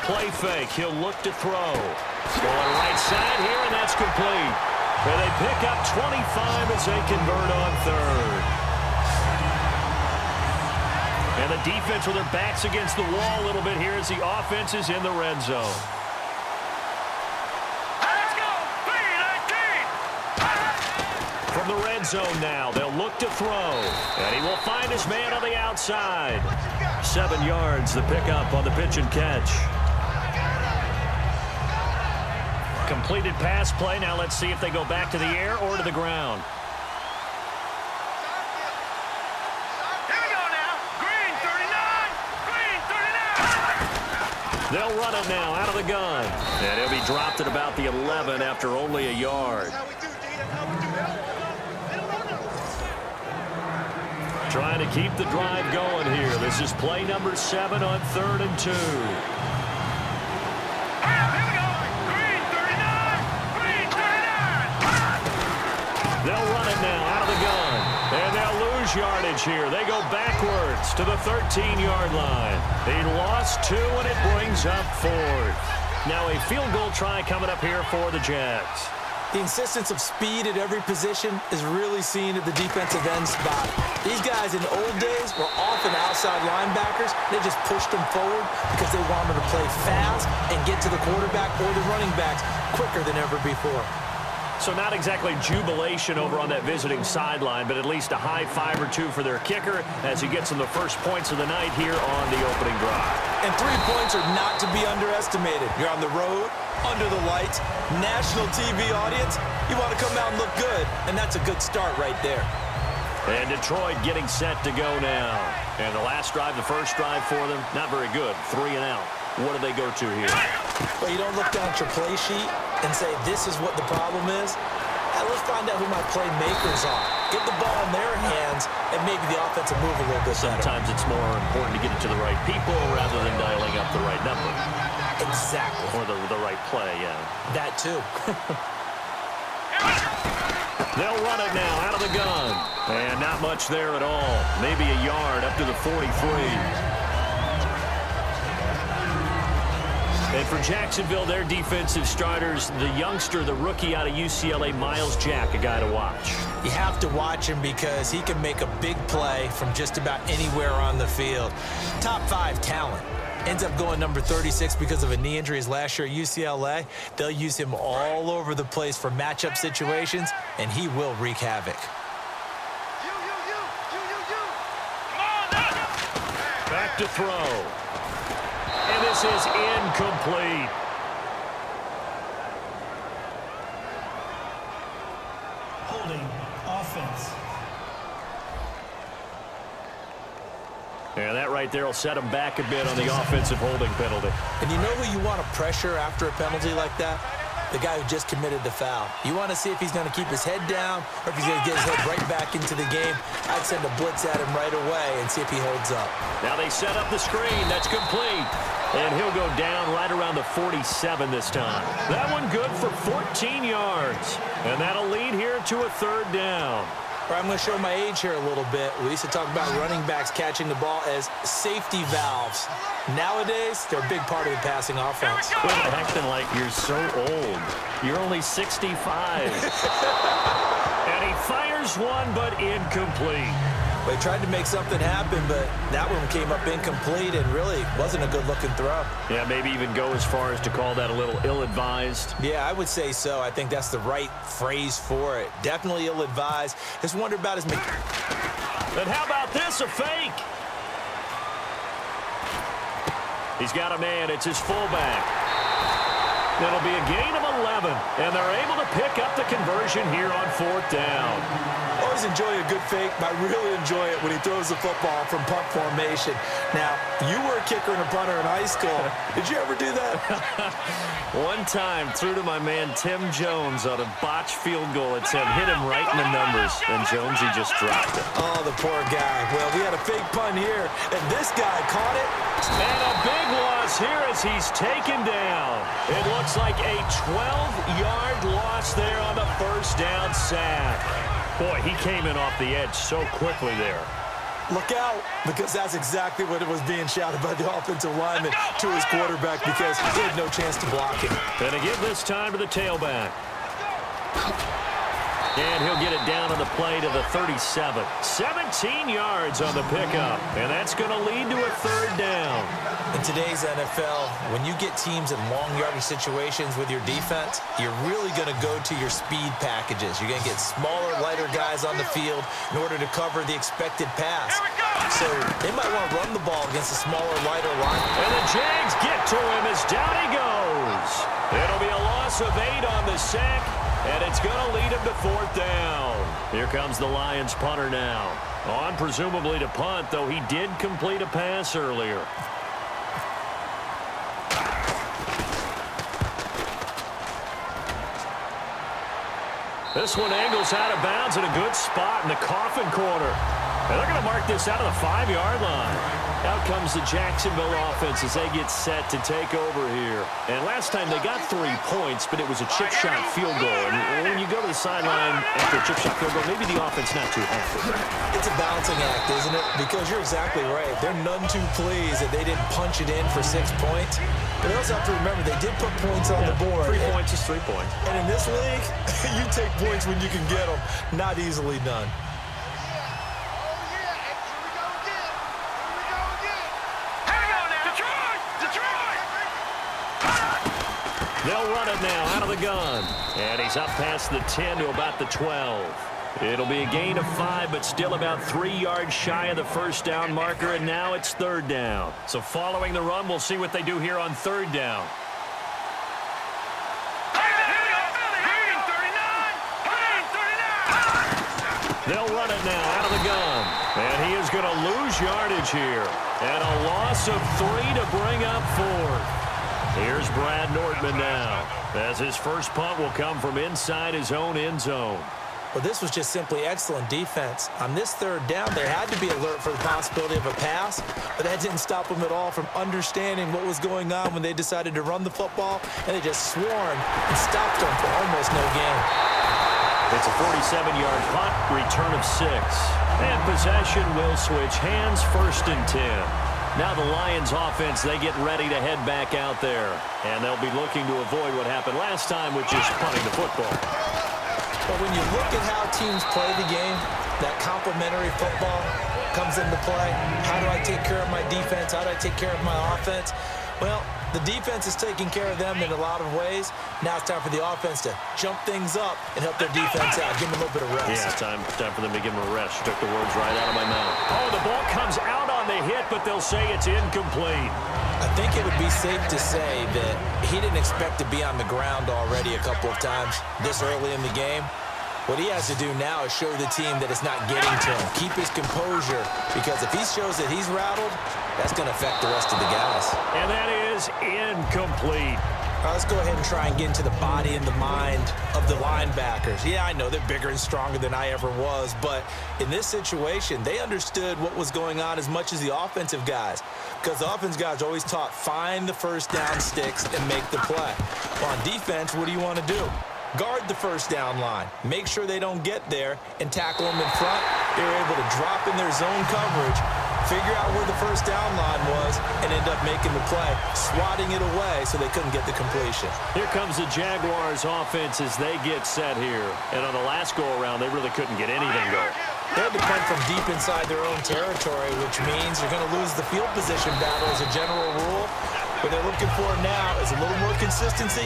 play fake. He'll look to throw. Going right side here, and that's complete. And they pick up 25 as they convert on third. And the defense with their backs against the wall a little bit here as the offense is in the red zone. From the red zone now, they'll look to throw. And he will find his man on the outside. 7 yards, the pickup on the pitch and catch. Completed pass play. Now let's see if they go back to the air or to the ground. Here we go now. Green 39. Green 39. They'll run it now out of the gun. And he'll be dropped at about the 11 after only a yard. Trying to keep the drive going here. This is play number 7 on 3rd and 2. They'll run it now out of the gun. And they'll lose yardage here. They go backwards to the 13-yard line. He lost 2, and it brings up 4th. Now a field goal try coming up here for the Jags. The insistence of speed at every position is really seen at the defensive end spot. These guys in the old days were often outside linebackers. They just pushed them forward because they wanted to play fast and get to the quarterback or the running backs quicker than ever before. So not exactly jubilation over on that visiting sideline, but at least a high 5 or 2 for their kicker as he gets them the first points of the night here on the opening drive. And 3 points are not to be underestimated. You're on the road, under the lights, national TV audience. You want to come out and look good, and that's a good start right there. And Detroit getting set to go now. And the last drive, the first drive for them, not very good. 3 and out. What do they go to here? Well, you don't look down at your play sheet and say, this is what the problem is. Let's find out who my playmakers are. Get the ball in their hands, and maybe the offense will move a little bit better. Sometimes it's more important to get it to the right people rather than dialing up the right number. Exactly. Or the right play, yeah. That too. They'll run it now out of the gun. And not much there at all. Maybe a yard up to the 43. And for Jacksonville, their defensive starters, the youngster, the rookie out of UCLA, Miles Jack, a guy to watch. You have to watch him because he can make a big play from just about anywhere on the field. Top 5 talent. Ends up going number 36 because of a knee injury his last year at UCLA. They'll use him all over the place for matchup situations, and he will wreak havoc. Back to throw. And this is incomplete. Holding offense. And that right there will set him back a bit on the offensive holding penalty. And you know who you want to pressure after a penalty like that? The guy who just committed the foul. You want to see if he's going to keep his head down or if he's going to get his head right back into the game. I'd send a blitz at him right away and see if he holds up. Now they set up the screen. That's complete. And he'll go down right around the 47 this time. That one good for 14 yards. And that'll lead here to a 3rd down. I'm going to show my age here a little bit. We used to talk about running backs catching the ball as safety valves. Nowadays, they're a big part of the passing offense. Quit acting like you're so old. You're only 65. And he fires one, but incomplete. They tried to make something happen, but that one came up incomplete and really wasn't a good-looking throw. Yeah, maybe even go as far as to call that a little ill-advised. Yeah, I would say so. I think that's the right phrase for it. Definitely ill-advised. Just wonder about his... And how about this, a fake? He's got a man. It's his fullback. It'll be a gain of 11, and they're able to pick up the conversion here on 4th down. Always enjoy a good fake, but I really enjoy it when he throws the football from punt formation. Now, you were a kicker and a punter in high school. Did you ever do that? One time, threw to my man Tim Jones on a botched field goal attempt. Hit him right in the numbers, and Jonesy just dropped it. Oh, the poor guy. Well, we had a fake punt here, and this guy caught it. And a big loss here as he's taken down. It looks like a 12-yard loss there on the 1st down sack. Boy, he came in off the edge so quickly there. Look out, because that's exactly what it was being shouted by the offensive lineman to his quarterback because he had no chance to block him. And to give this time to the tailback. And he'll get it down on the play to the 37. 17 yards on the pickup, and that's going to lead to a third down. In today's NFL, when you get teams in long yardage situations with your defense, you're really going to go to your speed packages. You're going to get smaller, lighter guys on the field in order to cover the expected pass. So they might want to run the ball against a smaller, lighter line. And the Jags get to him as down he goes. It'll be a loss of 8 on the sack, and it's going to lead him to fourth down. Here comes the Lions punter now. On presumably to punt, though he did complete a pass earlier. This one angles out of bounds in a good spot in the coffin corner. And they're going to mark this out of the 5-yard line. Out comes the Jacksonville offense as they get set to take over here. And last time they got 3 points, but it was a chip shot field goal. And when you go to the sideline after a chip shot field goal, maybe the offense not too happy. It's a balancing act, isn't it? Because you're exactly right. They're none too pleased that they didn't punch it in for 6 points. But they also have to remember they did put points on the board. 3 points is 3 points. And in this league, you take points when you can get them. Not easily done. They'll run it now out of the gun. And he's up past the 10 to about the 12. It'll be a gain of 5, but still about 3 yards shy of the first down marker, and now it's third down. So following the run, we'll see what they do here on third down. They'll run it now out of the gun. And he is going to lose yardage here. And a loss of 3 to bring up fourth. Here's Brad Nordman now, as his first punt will come from inside his own end zone. Well, this was just simply excellent defense. On this third down, they had to be alert for the possibility of a pass, but that didn't stop them at all from understanding what was going on when they decided to run the football, and they just swarmed and stopped them for almost no gain. It's a 47-yard punt, return of 6. And possession will switch hands, first and 10. Now the Lions offense, they get ready to head back out there. And they'll be looking to avoid what happened last time, which is punting the football. But when you look at how teams play the game, that complementary football comes into play. How do I take care of my defense? How do I take care of my offense? Well, the defense is taking care of them in a lot of ways. Now it's time for the offense to jump things up and help their defense out. Give them a little bit of rest. Yeah, time for them to give them a rest. Took the words right out of my mouth. Oh, the ball comes out on the hit, but they'll say it's incomplete. I think it would be safe to say that he didn't expect to be on the ground already a couple of times this early in the game. What he has to do now is show the team that it's not getting to him. Keep his composure, because if he shows that he's rattled, that's going to affect the rest of the guys. And that is incomplete. Let's go ahead and try and get into the body and the mind of the linebackers. Yeah, I know they're bigger and stronger than I ever was, but in this situation, they understood what was going on as much as the offensive guys, because the offensive guys are always taught, find the first down sticks and make the play. Well, on defense, what do you want to do? Guard the first down line. Make sure they don't get there and tackle them in front. They were able to drop in their zone coverage, figure out where the first down line was, and end up making the play, swatting it away so they couldn't get the completion. Here comes the Jaguars offense as they get set here. And on the last go-around, they really couldn't get anything going. They had to punt from deep inside their own territory, which means you're going to lose the field position battle as a general rule. What they're looking for now is a little more consistency,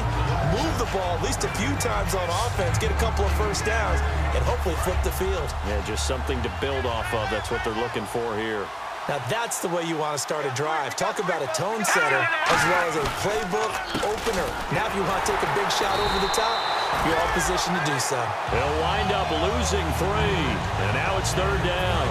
move the ball at least a few times on offense, get a couple of first downs, and hopefully flip the field. Yeah, just something to build off of. That's what they're looking for here. Now that's the way you want to start a drive. Talk about a tone setter as well as a playbook opener. Now if you want to take a big shot over the top, you're all positioned to do so. They'll wind up losing 3, and now it's third down.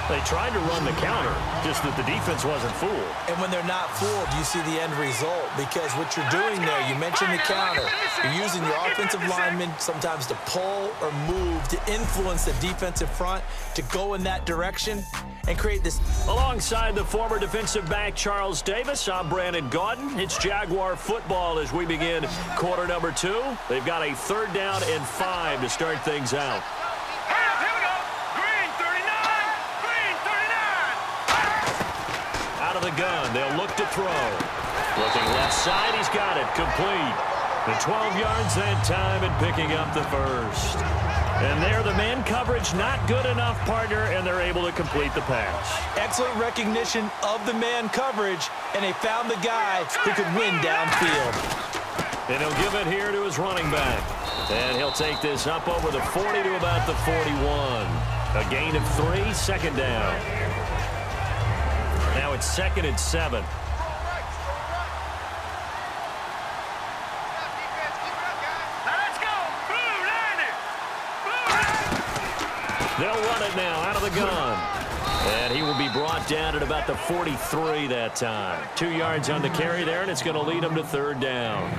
They tried to run the counter, just that the defense wasn't fooled. And when they're not fooled, you see the end result, because what you're doing there, you mentioned the counter. You're using your offensive linemen sometimes to pull or move to influence the defensive front to go in that direction and create this. Alongside the former defensive back Charles Davis, I'm Brandon Gaudin. It's Jaguar football as we begin quarter number 2. They've got a third down and 5 to start things out. out of the gun. They'll look to throw. Looking left side, he's got it. Complete. The 12 yards that time and picking up the first. And there, the man coverage not good enough, partner, and they're able to complete the pass. Excellent recognition of the man coverage, and they found the guy who could win downfield. And he'll give it here to his running back. And he'll take this up over the 40 to about the 41. A gain of 3, second down. Now it's 2nd and 7. They'll run it now out of the gun. And he will be brought down at about the 43 that time. 2 yards on the carry there, and it's going to lead him to 3rd down.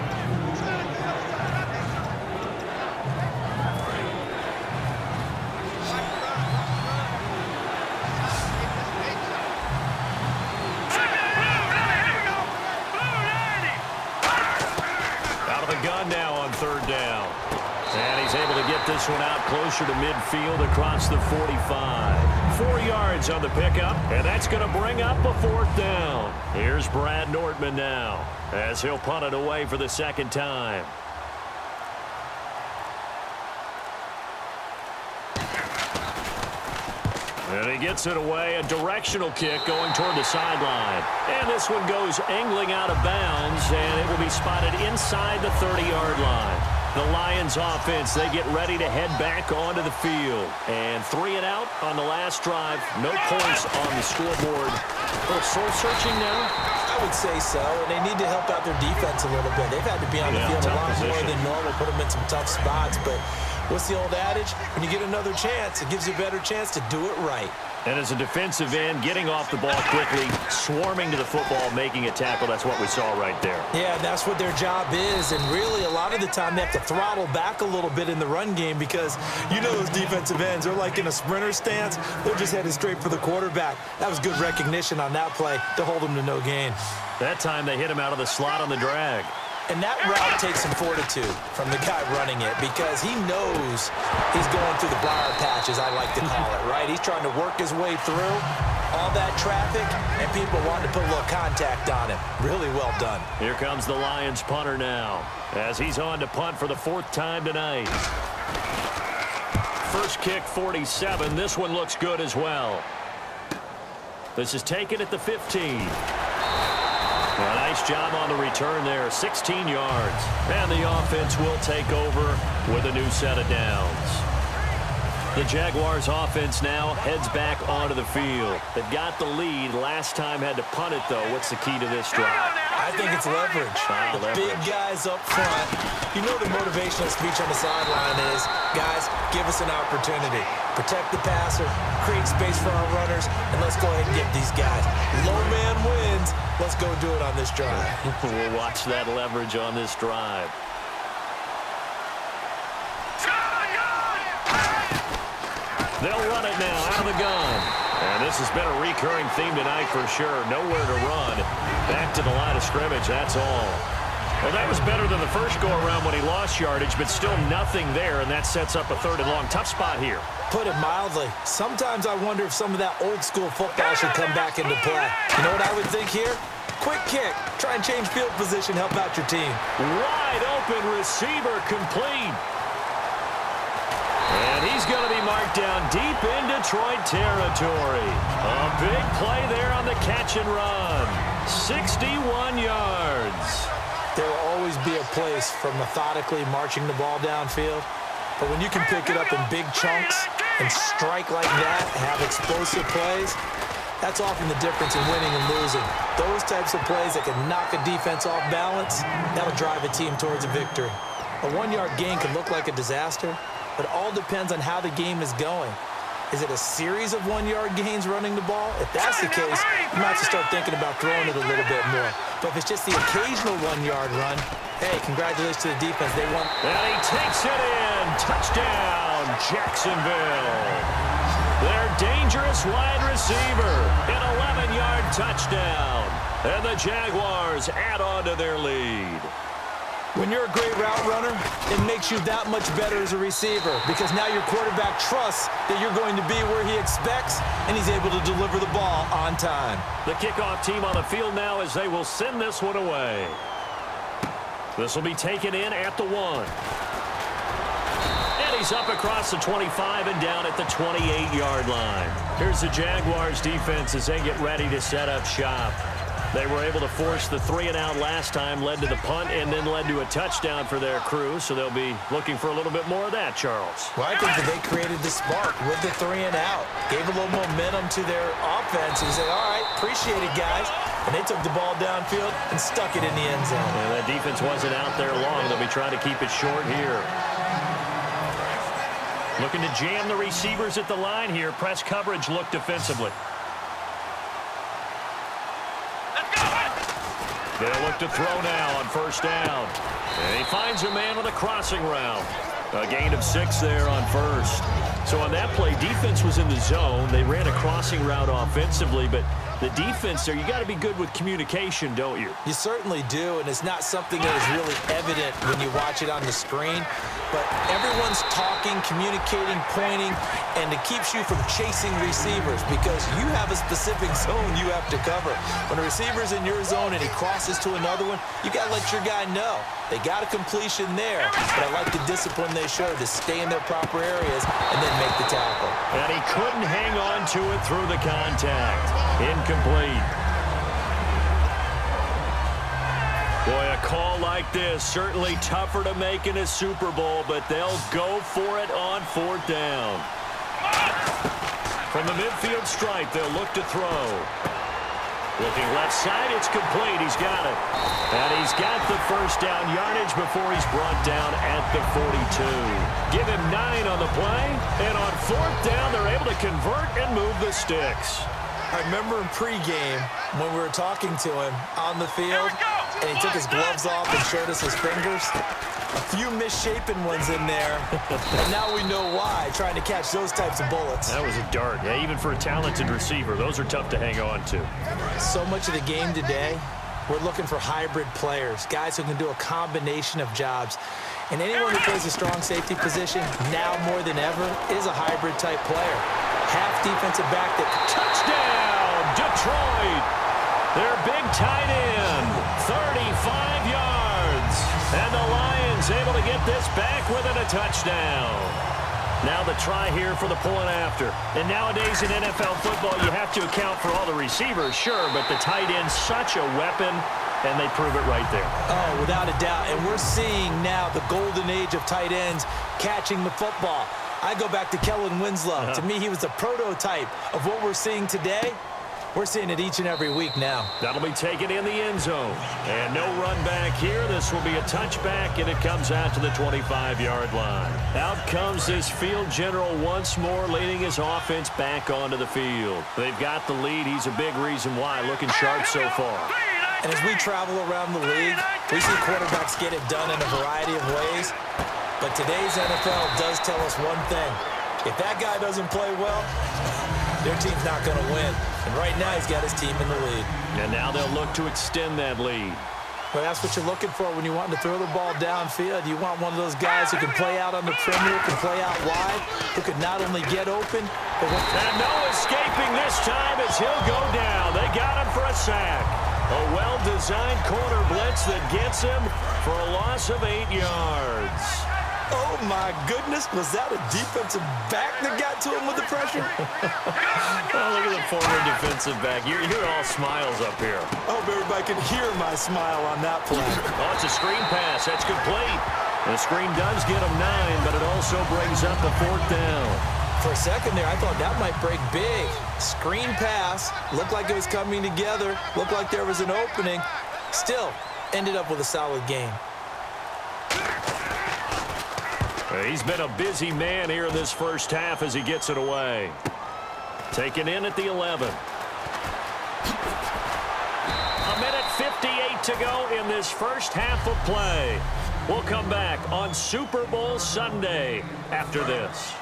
Out of the gun now on 3rd down. And he's able to get this one out closer to midfield across the 45. 4 yards on the pickup, and that's going to bring up a 4th down. Here's Brad Nortman now as he'll punt it away for the 2nd time. And he gets it away, a directional kick going toward the sideline. And this one goes angling out of bounds, and it will be spotted inside the 30-yard line. The Lions offense, they get ready to head back onto the field. And 3 and out on the last drive. No points on the scoreboard. A little soul-searching now? I would say so, and they need to help out their defense a little bit. They've had to be on the field a lot more than normal, put them in some tough spots. But what's the old adage? When you get another chance, it gives you a better chance to do it right. And as a defensive end, getting off the ball quickly, swarming to the football, making a tackle, that's what we saw right there. Yeah, that's what their job is. And really, a lot of the time, they have to throttle back a little bit in the run game because you know those defensive ends are like in a sprinter stance. They're just headed straight for the quarterback. That was good recognition on that play to hold him to no gain. That time, they hit him out of the slot on the drag. And that route takes some fortitude from the guy running it because he knows he's going through the briar patch, as I like to call it, right? He's trying to work his way through all that traffic, and people wanting to put a little contact on him. Really well done. Here comes the Lions punter now as he's on to punt for the 4th time tonight. First kick, 47. This one looks good as well. This is taken at the 15. A nice job on the return there, 16 yards. And the offense will take over with a new set of downs. The Jaguars offense now heads back onto the field. They've got the lead. Last time had to punt it, though. What's the key to this drive? I think it's leverage. The big guys up front. You know the motivational speech on the sideline is, guys, give us an opportunity. Protect the passer, create space for our runners, and let's go ahead and get these guys. Low man wins. Let's go do it on this drive. We'll watch that leverage on this drive. They'll run it now out of the gun. And this has been a recurring theme tonight for sure. Nowhere to run. Back to the line of scrimmage, that's all. Well, that was better than the first go-around when he lost yardage, but still nothing there, and that sets up a 3rd and long. Tough spot here. Put it mildly. Sometimes I wonder if some of that old-school football should come back into play. You know what I would think here? Quick kick. Try and change field position, help out your team. Wide open receiver complete. And he's going to be marked down deep in Detroit territory. A big play there on the catch and run. 61 yards. There will always be a place for methodically marching the ball downfield. But when you can pick it up in big chunks and strike like that, have explosive plays, that's often the difference in winning and losing. Those types of plays that can knock a defense off balance, that'll drive a team towards a victory. A 1-yard gain can look like a disaster, but it all depends on how the game is going. Is it a series of 1-yard gains running the ball? If that's the case, you might have to start thinking about throwing it a little bit more. But if it's just the occasional 1-yard run, hey, congratulations to the defense. They won. And he takes it in. Touchdown, Jacksonville. Their dangerous wide receiver. An 11-yard touchdown. And the Jaguars add on to their lead. When you're a great route runner, it makes you that much better as a receiver because now your quarterback trusts that you're going to be where he expects, and he's able to deliver the ball on time. The kickoff team on the field now as they will send this one away. This will be taken in at the 1. And he's up across the 25 and down at the 28-yard line. Here's the Jaguars defense as they get ready to set up shop. They were able to force the 3-and-out last time, led to the punt, and then led to a touchdown for their crew. So they'll be looking for a little bit more of that, Charles. Well, I think that they created the spark with the 3-and-out. Gave a little momentum to their offense and said, all right, appreciate it, guys. And they took the ball downfield and stuck it in the end zone. And that defense wasn't out there long. They'll be trying to keep it short here. Looking to jam the receivers at the line here. Press coverage look defensively. They'll look to throw now on first down. And he finds a man with a crossing route. A gain of 6 there on first. So on that play, defense was in the zone. They ran a crossing route offensively, but the defense there, you got to be good with communication, don't you? You certainly do, and it's not something that is really evident when you watch it on the screen. But everyone's talking, communicating, pointing, and it keeps you from chasing receivers because you have a specific zone you have to cover. When a receiver's in your zone and he crosses to another one, you got to let your guy know. They got a completion there, but I like the discipline they showed to stay in their proper areas and then make the tackle. And he couldn't hang on to it through the contact. Incomplete. Boy, a call like this, certainly tougher to make in a Super Bowl, but they'll go for it on 4th down. From the midfield stripe, they'll look to throw. Looking left side, it's complete. He's got it. And he's got the first down yardage before he's brought down at the 42. Give him 9 on the play, and on 4th down, they're able to convert and move the sticks. I remember in pregame when we were talking to him on the field, and he took his gloves off and showed us his fingers. A few misshapen ones in there, and now we know why, trying to catch those types of bullets. That was a dart. Yeah, even for a talented receiver, those are tough to hang on to. So much of the game today, we're looking for hybrid players, guys who can do a combination of jobs. And anyone who plays a strong safety position, now more than ever, is a hybrid-type player. Half defensive back that... Touchdown, Detroit! Their big tight end, 35 yards. And the Lions able to get this back within a touchdown. Now the try here for the point after. And nowadays in NFL football, you have to account for all the receivers, sure, but the tight end's such a weapon, and they prove it right there. Oh, without a doubt. And we're seeing now the golden age of tight ends catching the football. I go back to Kellen Winslow. To me, he was the prototype of what we're seeing today. We're seeing it each and every week now. That'll be taken in the end zone. And no run back here. This will be a touchback, and it comes out to the 25-yard line. Out comes this field general once more, leading his offense back onto the field. They've got the lead. He's a big reason why. Looking sharp so far. And as we travel around the league, we see quarterbacks get it done in a variety of ways. But today's NFL does tell us one thing. If that guy doesn't play well, their team's not going to win. And right now, he's got his team in the lead. And now they'll look to extend that lead. Well, that's what you're looking for when you want to throw the ball downfield. You want one of those guys who can play out on the perimeter, can play out wide, who can not only get open, but... And no escaping this time as he'll go down. They got him for a sack. A well-designed corner blitz that gets him for a loss of 8 yards. Oh, my goodness. Was that a defensive back that got to him with the pressure? Oh, look at the former defensive back. You're all smiles up here. I hope everybody can hear my smile on that play. Oh, it's a screen pass. That's complete. The screen does get him 9, but it also brings up a 4th down. For a second there, I thought that might break big. Screen pass. Looked like it was coming together. Looked like there was an opening. Still, ended up with a solid game. He's been a busy man here in this first half as he gets it away. Taken in at the 11. A minute 58 to go in this first half of play. We'll come back on Super Bowl Sunday after this.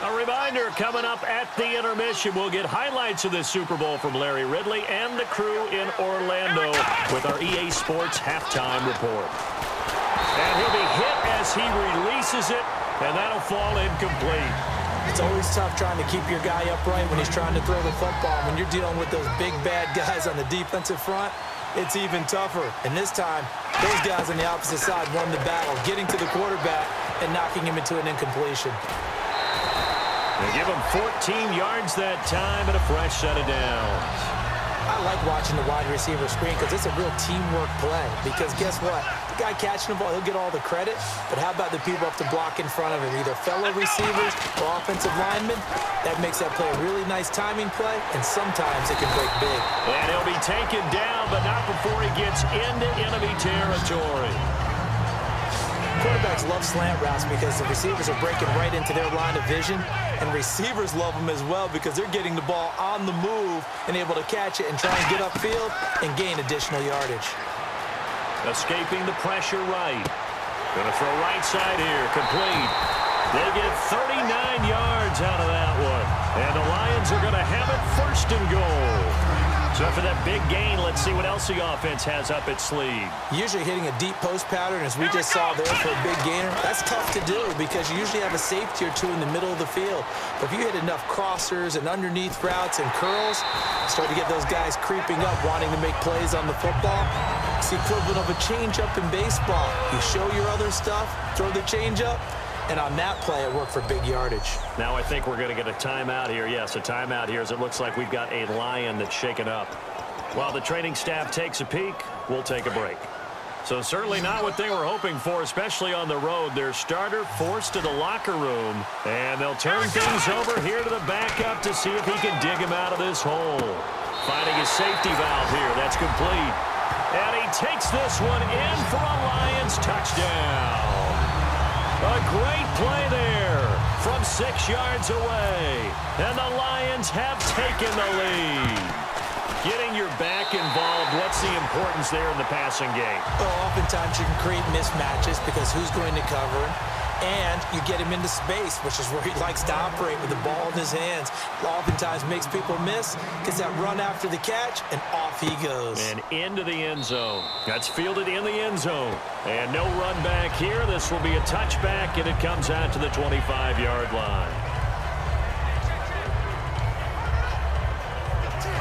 A reminder, coming up at the intermission, we'll get highlights of this Super Bowl from Larry Ridley and the crew in Orlando with our EA Sports halftime report. And he'll be hit as he releases it, and that'll fall incomplete. It's always tough trying to keep your guy upright when he's trying to throw the football. When you're dealing with those big, bad guys on the defensive front, it's even tougher. And this time, those guys on the opposite side won the battle, getting to the quarterback and knocking him into an incompletion. They give him 14 yards that time and a fresh set of downs. I like watching the wide receiver screen because it's a real teamwork play. Because guess what? The guy catching the ball, he'll get all the credit. But how about the people up to block in front of him, either fellow receivers or offensive linemen? That makes that play a really nice timing play, and sometimes it can break big. And he'll be taken down, but not before he gets into enemy territory. Quarterbacks love slant routes because the receivers are breaking right into their line of vision, and receivers love them as well because they're getting the ball on the move and able to catch it and try and get upfield and gain additional yardage. Escaping the pressure right. Going to throw right side here, complete. They get 39 yards out of that one, and the Lions are going to have it first and goal. So after that big gain, let's see what else the offense has up its sleeve. Usually hitting a deep post pattern, as we just saw there for a big gainer, that's tough to do because you usually have a safety or two in the middle of the field. But if you hit enough crossers and underneath routes and curls, start to get those guys creeping up, wanting to make plays on the football. It's the equivalent of a changeup in baseball. You show your other stuff, throw the changeup, and on that play, it worked for big yardage. Now I think we're going to get a timeout here. Yes, a timeout here as it looks like we've got a Lion that's shaken up. While the training staff takes a peek, we'll take a break. So certainly not what they were hoping for, especially on the road. Their starter forced to the locker room, and they'll turn things over here to the backup to see if he can dig him out of this hole. Finding his safety valve here. That's complete. And he takes this one in for a Lions touchdown. A great play there from 6 yards away. And the Lions have taken the lead. Getting your back involved, what's the importance there in the passing game? Well, oftentimes you can create mismatches because who's going to cover him? And you get him into space, which is where he likes to operate with the ball in his hands. Oftentimes makes people miss, gets that run after the catch, and off he goes. And into the end zone. That's fielded in the end zone. And no run back here. This will be a touchback, and it comes out to the 25-yard line.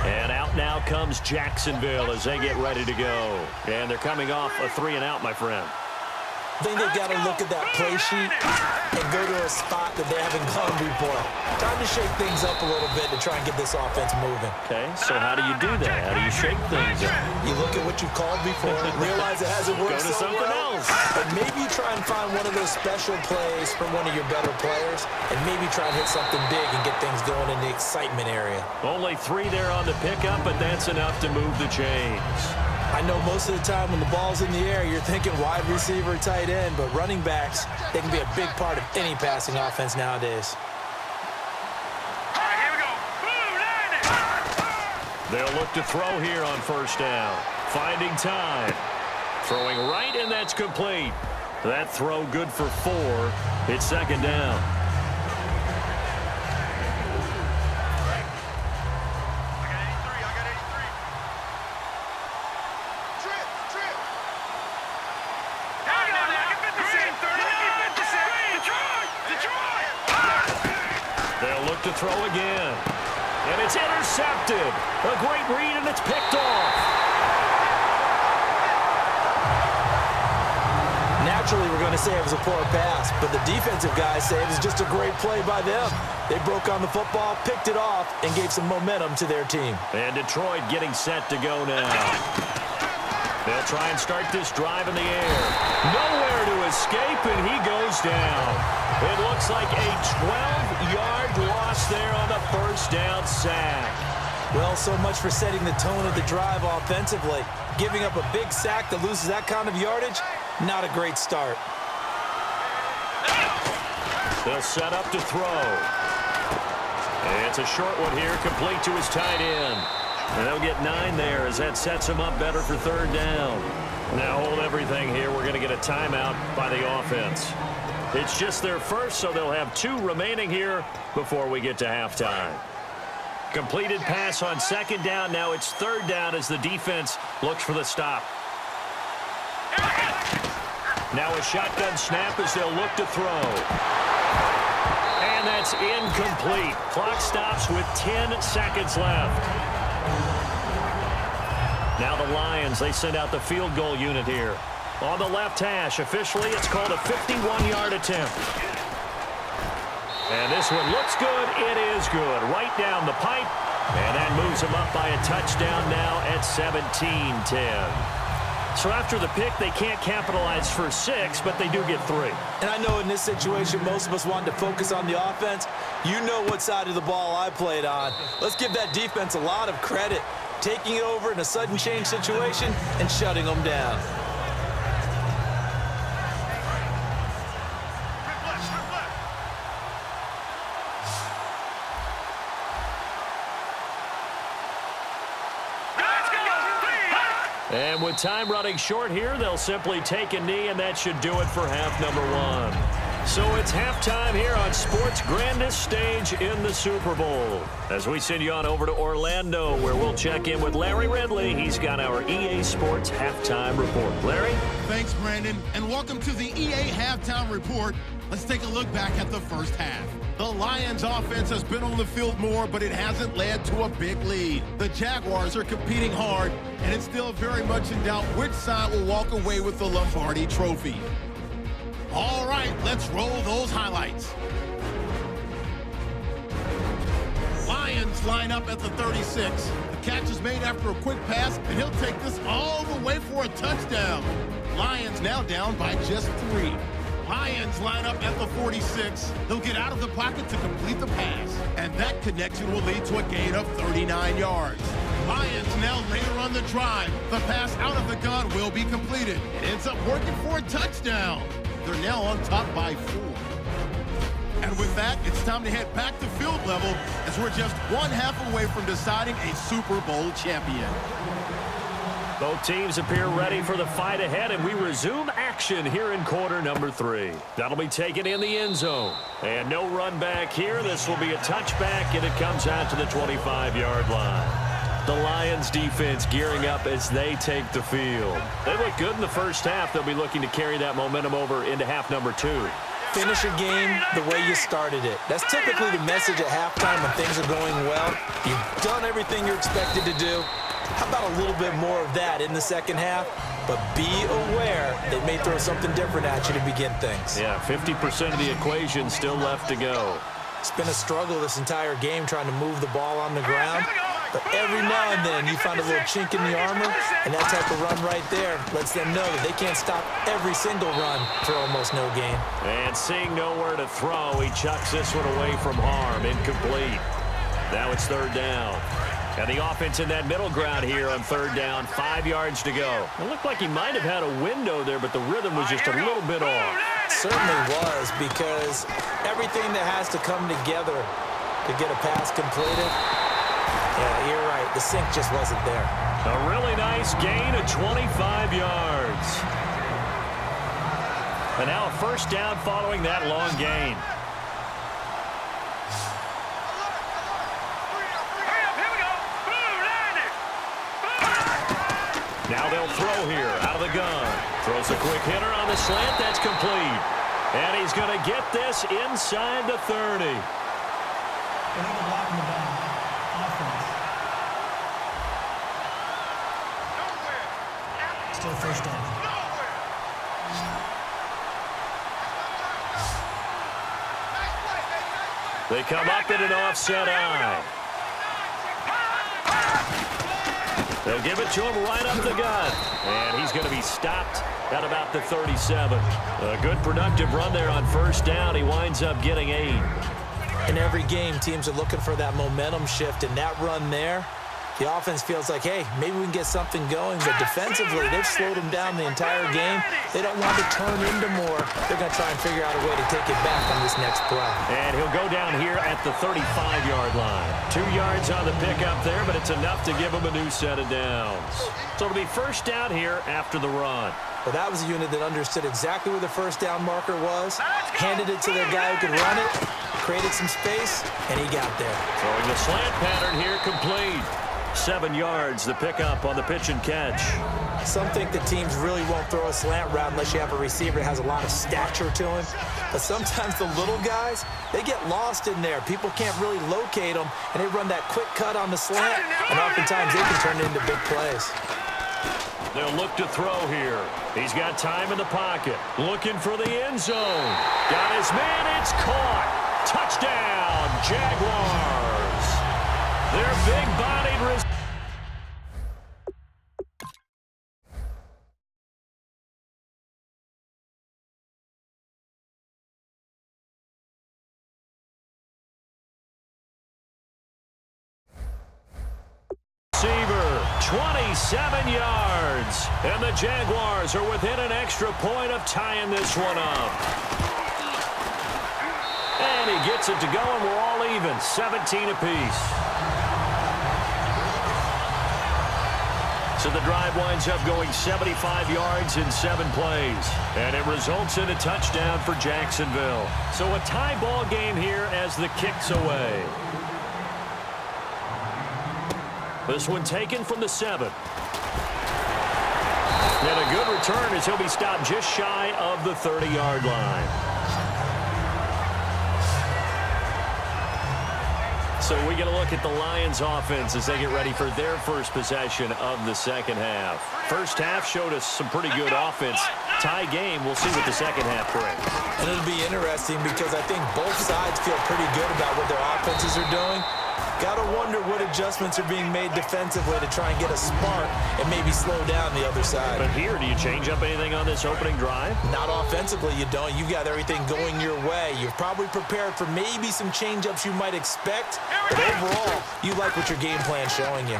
And out now comes Jacksonville as they get ready to go. And they're coming off a 3-and-out, my friend. I think they've got to look at that play sheet and go to a spot that they haven't gone before. Time to shake things up a little bit to try and get this offense moving. Okay, so how do you do that? How do you shake things up? You look at what you've called before, realize it hasn't worked Go to so something well, else. and maybe try and find one of those special plays from one of your better players, and maybe try and hit something big and get things going in the excitement area. Only 3 there on the pickup, but that's enough to move the chains. I know most of the time when the ball's in the air, you're thinking wide receiver, tight end, but running backs, they can be a big part of any passing offense nowadays. All right, here we go. Boom, They'll look to throw here on first down. Finding time. Throwing right, and that's complete. That throw good for 4. It's second down. To throw again. And it's intercepted. A great read, and it's picked off. Naturally, we're going to say it was a poor pass, but the defensive guys say it was just a great play by them. They broke on the football, picked it off, and gave some momentum to their team. And Detroit getting set to go now. They'll try and start this drive in the air. Nowhere to escape, and he goes down. It looks like a 12-yard loss there on the first down sack. Well, so much for setting the tone of the drive offensively. Giving up a big sack that loses that kind of yardage, not a great start. They'll set up to throw. And it's a short one here, complete to his tight end. And they'll get 9 there as that sets him up better for third down. Now hold everything here. We're going to get a timeout by the offense. It's just their first, so they'll have 2 remaining here before we get to halftime. Completed pass on 2nd down. Now it's 3rd down as the defense looks for the stop. Now a shotgun snap as they'll look to throw. And that's incomplete. Clock stops with 10 seconds left. Now the Lions, they send out the field goal unit here. On the left hash, officially, it's called a 51-yard attempt. And this one looks good. It is good. Right down the pipe. And that moves them up by a touchdown now at 17-10. So after the pick, they can't capitalize for 6, but they do get 3. And I know in this situation, most of us wanted to focus on the offense. You know what side of the ball I played on. Let's give that defense a lot of credit, taking it over in a sudden change situation and shutting them down. And with time running short here, they'll simply take a knee, and that should do it for half number 1. So it's halftime here on sports' grandest stage in the Super Bowl. As we send you on over to Orlando, where we'll check in with Larry Ridley. He's got our EA Sports Halftime Report. Larry? Thanks, Brandon, and welcome to the EA Halftime Report. Let's take a look back at the first half. The Lions offense has been on the field more, but it hasn't led to a big lead. The Jaguars are competing hard, and it's still very much in doubt which side will walk away with the Lombardi Trophy. All right, let's roll those highlights. Lions line up at the 36. The catch is made after a quick pass, and he'll take this all the way for a touchdown. Lions now down by just 3. Lions line up at the 46. He'll get out of the pocket to complete the pass, and that connection will lead to a gain of 39 yards. Lions now later on the drive. The pass out of the gun will be completed. It ends up working for a touchdown. They're now on top by 4. And with that, it's time to head back to field level as we're just 1 half away from deciding a Super Bowl champion. Both teams appear ready for the fight ahead, and we resume action here in quarter number 3. That'll be taken in the end zone. And no run back here. This will be a touchback, and it comes out to the 25-yard line. The Lions defense gearing up as they take the field. They look good in the first half. They'll be looking to carry that momentum over into half number 2. Finish a game the way you started it. That's typically the message at halftime when things are going well. You've done everything you're expected to do. How about a little bit more of that in the second half? But be aware they may throw something different at you to begin things. Yeah, 50% of the equation still left to go. It's been a struggle this entire game trying to move the ball on the ground. But every now and then you find a little chink in the armor, and that type of run right there lets them know that they can't stop every single run for almost no gain. And seeing nowhere to throw, he chucks this one away from harm. Incomplete. Now it's 3rd down. And the offense in that middle ground here on 3rd down, 5 yards to go. It looked like he might have had a window there, but the rhythm was just a little bit off. Certainly was, because everything that has to come together to get a pass completed, yeah, you're right, the sync just wasn't there. A really nice gain of 25 yards. And now a 1st down following that long gain. Now they'll throw here out of the gun. Throws a quick hitter on the slant. That's complete. And he's going to get this inside the 30. Illegal blocking the ball. Offense. Still 1st down. They come up in an offset eye. They'll give it to him right up the gut. And he's going to be stopped at about the 37. A good productive run there on 1st down. He winds up getting 8. In every game, teams are looking for that momentum shift, and that run there, the offense feels like, hey, maybe we can get something going. But defensively, they've slowed them down the entire game. They don't want to turn into more. They're going to try and figure out a way to take it back on this next play. And he'll go down here at the 35-yard line. 2 yards on the pickup there, but it's enough to give him a new set of downs. So it'll be 1st down here after the run. Well, that was a unit that understood exactly where the first down marker was, handed it to their guy who could run it, created some space, and he got there. Throwing the slant pattern here, complete. 7 yards, the pickup on the pitch and catch. Some think that teams really won't throw a slant route unless you have a receiver that has a lot of stature to him. But sometimes the little guys, they get lost in there. People can't really locate them, and they run that quick cut on the slant, and oftentimes they can turn it into big plays. They'll look to throw here. He's got time in the pocket. Looking for the end zone. Got his man. It's caught. Touchdown, Jaguars. Their big-bodied receiver. Receiver, 27 yards. And the Jaguars are within an extra point of tying this one up. And he gets it to go, and we're all even, 17 apiece. So the drive winds up going 75 yards in 7 plays. And it results in a touchdown for Jacksonville. So a tie ball game here as the kick's away. This one taken from the 7. And a good return as he'll be stopped just shy of the 30-yard line. So we get a look at the Lions offense as they get ready for their first possession of the second half. First half showed us some pretty good offense. Tie game, we'll see what the second half brings. And it'll be interesting because I think both sides feel pretty good about what their offenses are doing. Got to wonder what adjustments are being made defensively to try and get a spark and maybe slow down the other side. But here, do you change up anything on this opening drive? Not offensively, you don't. You've got everything going your way. You're probably prepared for maybe some change-ups you might expect. But overall, you like what your game plan's showing you.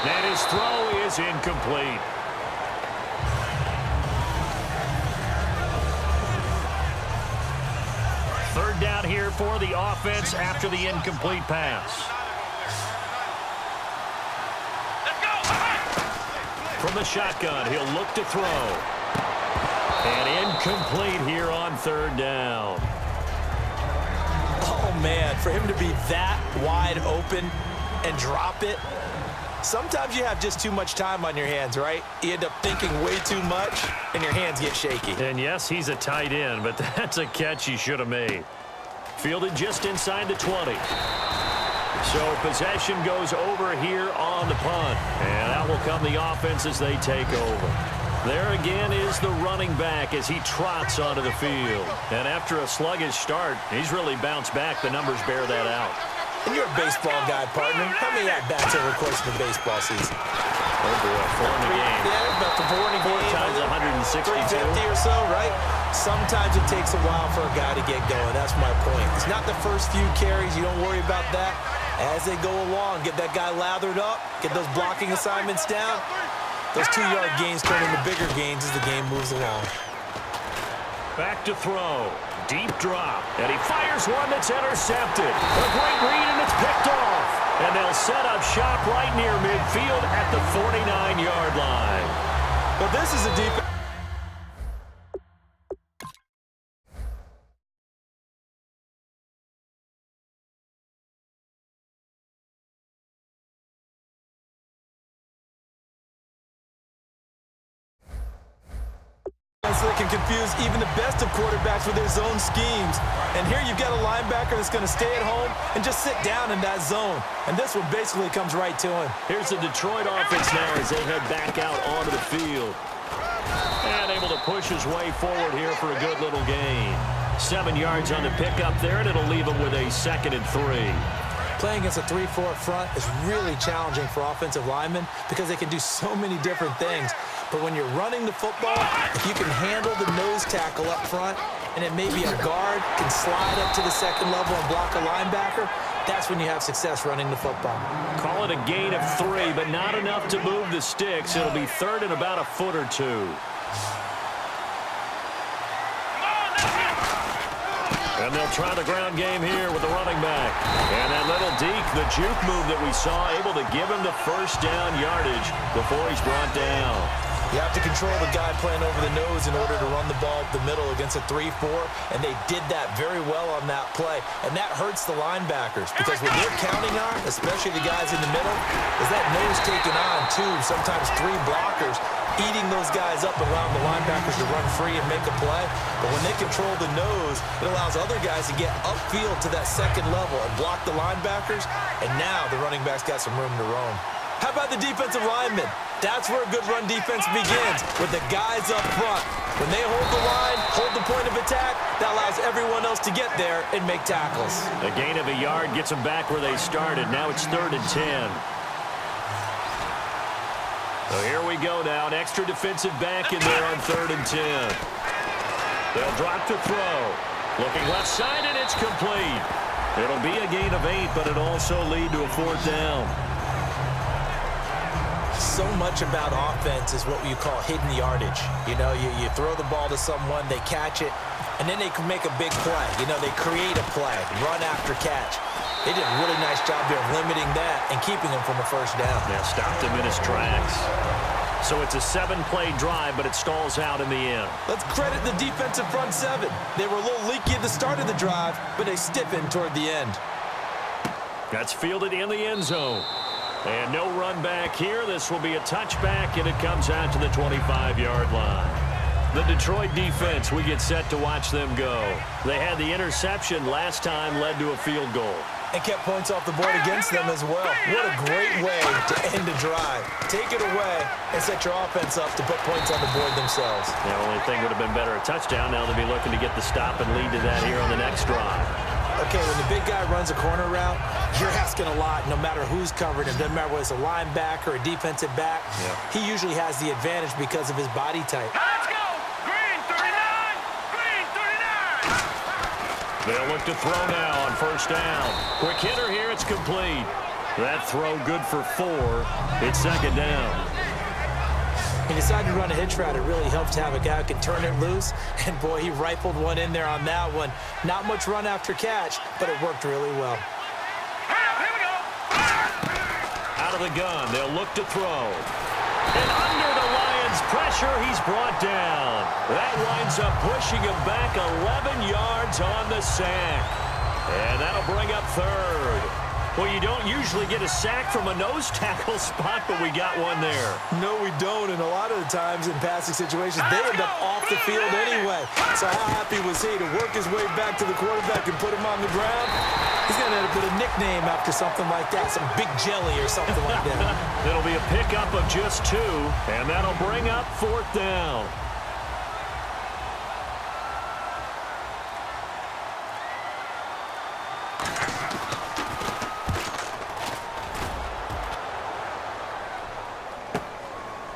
And his throw is incomplete. Third down here for the offense after the incomplete pass. From the shotgun, he'll look to throw. And incomplete here on third down. Oh, man, for him to be that wide open and drop it. Sometimes you have just too much time on your hands, right? You end up thinking way too much, and your hands get shaky. And yes, he's a tight end, but that's a catch he should have made. Fielded just inside the 20. So possession goes over here on the punt. And out will come the offense as they take over. There again is the running back as he trots onto the field. And after a sluggish start, he's really bounced back. The numbers bear that out. And you're a baseball guy, partner. How many at-bats over the course of a baseball season? Oh, boy, 4 in a game. Yeah, about the 4 in a game. 4 times 162. 350 or so, right? Sometimes it takes a while for a guy to get going. That's my point. It's not the first few carries. You don't worry about that. As they go along, get that guy lathered up, get those blocking assignments down. Those 2-yard gains turn into bigger gains as the game moves along. Back to throw. Deep drop. And he fires one that's intercepted. A great read, and it's picked off. And they'll set up shop right near midfield at the 49-yard line. But this is a deep... that can confuse even the best of quarterbacks with their zone schemes. And here you've got a linebacker that's going to stay at home and just sit down in that zone. And this one basically comes right to him. Here's the Detroit offense now as they head back out onto the field. And able to push his way forward here for a good little gain. 7 yards on the pickup there, and it'll leave him with a 2nd and 3. Playing against a 3-4 front is really challenging for offensive linemen because they can do so many different things. But when you're running the football, if you can handle the nose tackle up front, and it may be a guard can slide up to the second level and block a linebacker, that's when you have success running the football. Call it a gain of 3, but not enough to move the sticks. It'll be 3rd and about a foot or 2. And they'll try the ground game here with the running back. And that little deke, the juke move that we saw, able to give him the first down yardage before he's brought down. You have to control the guy playing over the nose in order to run the ball up the middle against a 3-4, and they did that very well on that play. And that hurts the linebackers because what they're counting on, especially the guys in the middle, is that nose taking on 2, sometimes 3 blockers, eating those guys up and allowing the linebackers to run free and make a play. But when they control the nose, it allows other guys to get upfield to that second level and block the linebackers, and now the running back's got some room to roam. How about the defensive linemen? That's where a good run defense begins, with the guys up front. When they hold the line, hold the point of attack, that allows everyone else to get there and make tackles. A gain of a yard gets them back where they started. Now it's 3rd and 10. So here we go now. An extra defensive back in there on 3rd and 10. They'll drop to throw. Looking left side, and it's complete. It'll be a gain of 8, but it'll also lead to a 4th down. So much about offense is what you call hidden yardage. You know, you throw the ball to someone, they catch it, and then they can make a big play. You know, they create a play, run after catch. They did a really nice job there of limiting that and keeping him from a 1st down. Yeah, stopped him in his tracks. So it's a 7-play drive, but it stalls out in the end. Let's credit the defensive front 7. They were a little leaky at the start of the drive, but they stiffened toward the end. That's fielded in the end zone. And no run back here. This will be a touchback, and it comes out to the 25-yard line. The Detroit defense, we get set to watch them go. They had the interception last time, led to a field goal. And kept points off the board against them as well. What a great way to end a drive. Take it away and set your offense up to put points on the board themselves. The only thing would have been better a touchdown. Now they'll be looking to get the stop and lead to that here on the next drive. Okay, when the big guy runs a corner route, you're asking a lot no matter who's covering him. Doesn't matter whether it's a linebacker or a defensive back. Yeah. He usually has the advantage because of his body type. Let's go! Green 39! Green 39! They'll look to throw now on 1st down. Quick hitter here, it's complete. That throw good for 4. It's 2nd down. He decided to run a hitch route. It really helped to have a guy who could turn it loose. And, boy, he rifled one in there on that one. Not much run after catch, but it worked really well. Here we go! Out of the gun, they'll look to throw. And under the Lions' pressure, he's brought down. That winds up pushing him back 11 yards on the sack. And that'll bring up 3rd. Well, you don't usually get a sack from a nose tackle spot, but we got one there. No, we don't, and a lot of the times in passing situations, they end up off the field anyway. So how happy was he to work his way back to the quarterback and put him on the ground? He's going to end up with a nickname after something like that, some Big Jelly or something like that. It'll be a pickup of just 2, and that'll bring up 4th down.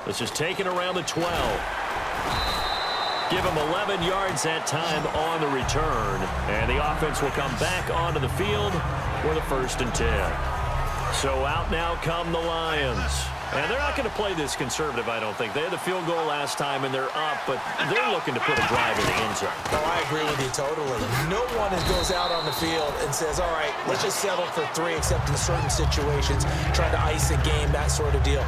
This is taken around the 12. Give him 11 yards that time on the return. And the offense will come back onto the field with a 1st and 10. So out now come the Lions. And they're not going to play this conservative, I don't think. They had the field goal last time, and they're up, but they're looking to put a drive in the end zone. Oh, I agree with you totally. No one goes out on the field and says, all right, let's just settle for 3, except in certain situations, trying to ice a game, that sort of deal.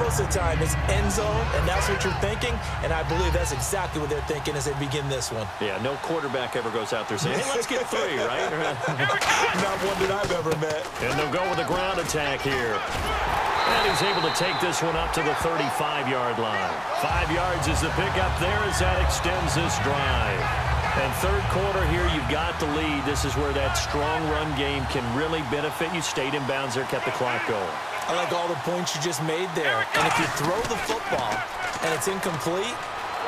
Most of the time, it's end zone, and that's what you're thinking, and I believe that's exactly what they're thinking as they begin this one. Yeah, no quarterback ever goes out there saying, hey, let's get 3, right? Not one that I've ever met. And they'll go with a ground attack here. And he's able to take this one up to the 35-yard line. 5 yards is the pickup there as that extends this drive. And 3rd quarter here, you've got the lead. This is where that strong run game can really benefit you. Stayed in bounds there, kept the clock going. I like all the points you just made there. And if you throw the football and it's incomplete,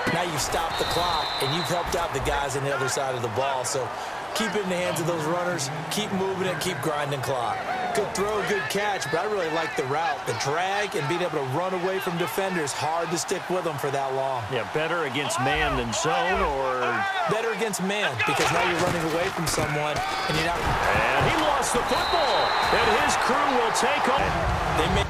now you've stopped the clock and you've helped out the guys on the other side of the ball. So keep it in the hands of those runners. Keep moving it. Keep grinding clock. Good throw, good catch, but I really like the route. The drag and being able to run away from defenders. Hard to stick with them for that long. Yeah, better against man than zone, or better against man, because now you're running away from someone and you're not. And he lost the football, and his crew will take on. They may.